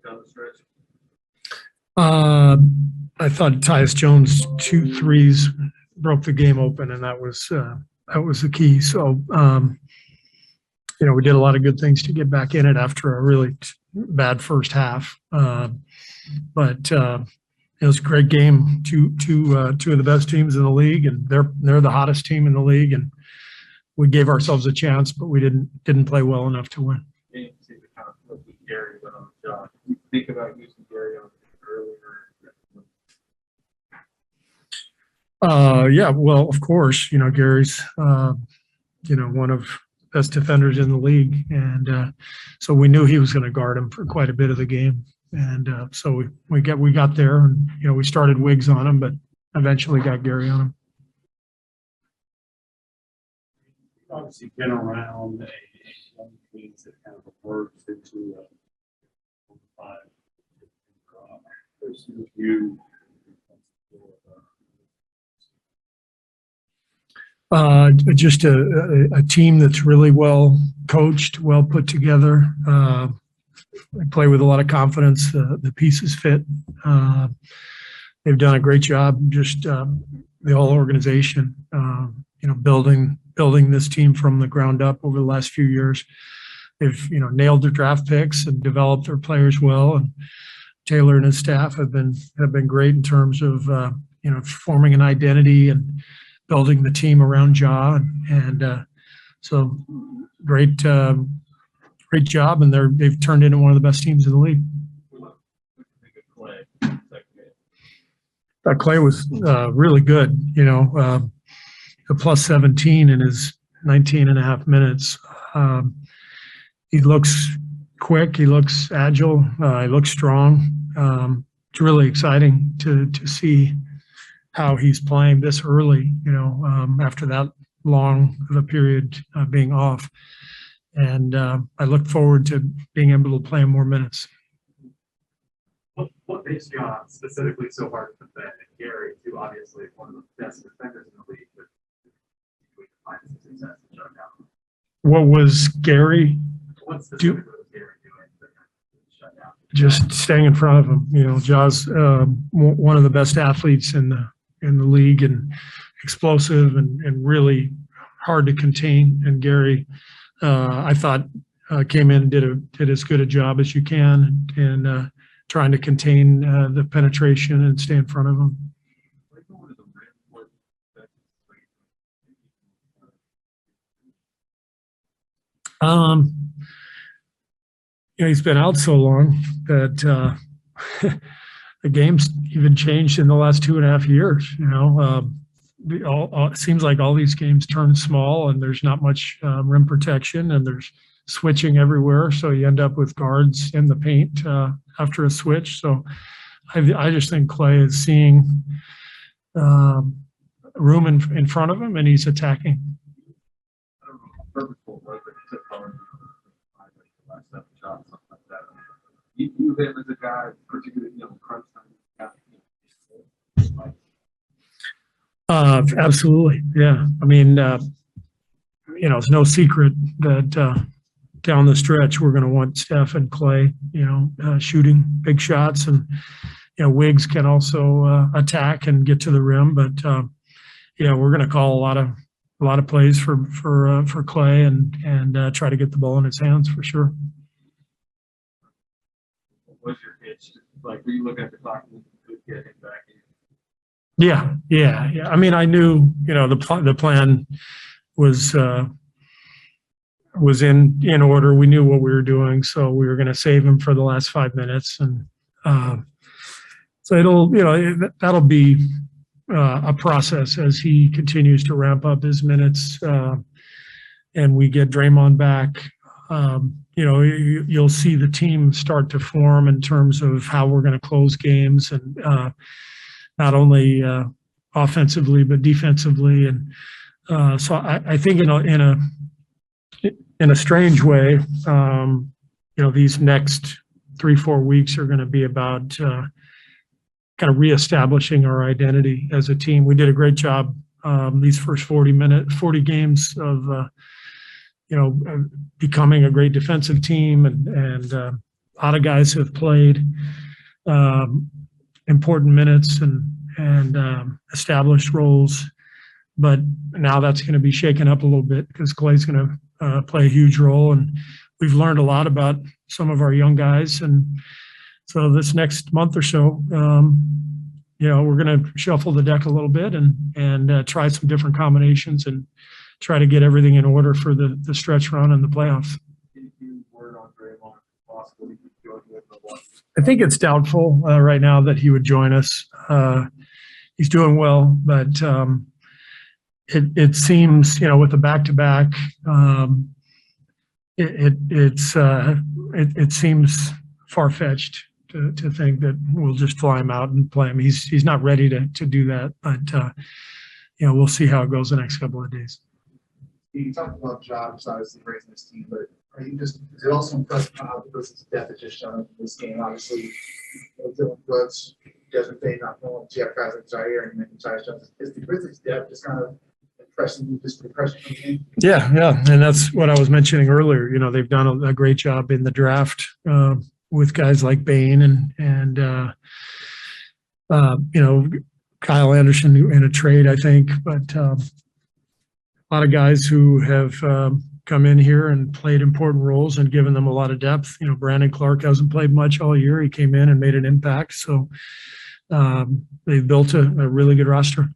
down the stretch? I thought Tyus Jones' 2 threes broke the game open, and that was the key. So, we did a lot of good things to get back in it after a really bad first half. But it was a great game. Two of the best teams in the league, and they're the hottest team in the league. And we gave ourselves a chance, but we didn't play well enough to win. You see the conflict with Gary went on the job. You think about using Gary on earlier? Yeah, well, of course, Gary's, one of the best defenders in the league. And so we knew he was going to guard him for quite a bit of the game. And so we got there and, we started Wiggs on him, but eventually got Gary on him. Obviously been around one Queens that kind of works into a 5 you. Just a team that's really well coached, well put together. They play with a lot of confidence. The pieces fit. They've done a great job. Just the whole organization, building this team from the ground up over the last few years. They've nailed their draft picks and developed their players well. And Taylor and his staff have been great in terms of forming an identity and building the team around Ja, and so great job, and they've turned into one of the best teams in the league. Klay was really good, a plus 17 in his 19 and a half minutes. He looks quick, he looks agile, he looks strong. It's really exciting to see how he's playing this early, after that long of a period being off. And I look forward to being able to play him more minutes. What makes John specifically so hard to defend? And Gary, too, obviously one of the best defenders in the league, but we can find some success in shutting down. What was Gary? What specifically was Gary doing to shut down? Just staying in front of him. Ja's one of the best athletes in the league, and explosive and really hard to contain. And Gary, I thought, came in and did as good a job as you can in trying to contain the penetration and stay in front of him. He's been out so long that the game's even changed in the last 2.5 years. It seems like all these games turn small, and there's not much rim protection, and there's switching everywhere. So you end up with guards in the paint after a switch. So I just think Klay is seeing room in front of him, and he's attacking. You him as a guy, particularly crunch time. Absolutely, yeah. I mean, it's no secret that down the stretch we're going to want Steph and Klay, shooting big shots, and Wiggs can also attack and get to the rim. But we're going to call a lot of plays for Klay and try to get the ball in his hands for sure. What's your pitch? Like, were you looking at the clock and could get him back in? Yeah. I mean, I knew, the plan was in order. We knew what we were doing, so we were going to save him for the last 5 minutes, and so that'll be a process as he continues to ramp up his minutes, and we get Draymond back. You'll see the team start to form in terms of how we're going to close games, and not only offensively but defensively. And so I think in a strange way, these next 3-4 weeks are going to be about kind of reestablishing our identity as a team. We did a great job these first 40 games of becoming a great defensive team, and A lot of guys have played important minutes and established roles, but now that's going to be shaken up a little bit because Klay's going to play a huge role, and we've learned a lot about some of our young guys. And so this next month or so, we're going to shuffle the deck a little bit and try some different combinations and try to get everything in order for the stretch run and the playoffs. I think it's doubtful right now that he would join us. He's doing well, but it seems, with the back-to-back, it seems far-fetched to think that we'll just fly him out and play him. He's not ready to do that, but we'll see how it goes the next couple of days. You talked about jobs, obviously raising this team, but is it also impressive how the Grizzlies' depth has just shown up in this game? Obviously, Dylan Brooks, Desmond Bain, not knowing you have guys like Jair and then Tyus Jones. Is the Grizzlies' depth just kind of impressing you, just the pressure from the game? Yeah, and that's what I was mentioning earlier. They've done a great job in the draft with guys like Bain and Kyle Anderson in a trade, I think, but a lot of guys who have come in here and played important roles and given them a lot of depth. Brandon Clark hasn't played much all year. He came in and made an impact. So they've built a really good roster.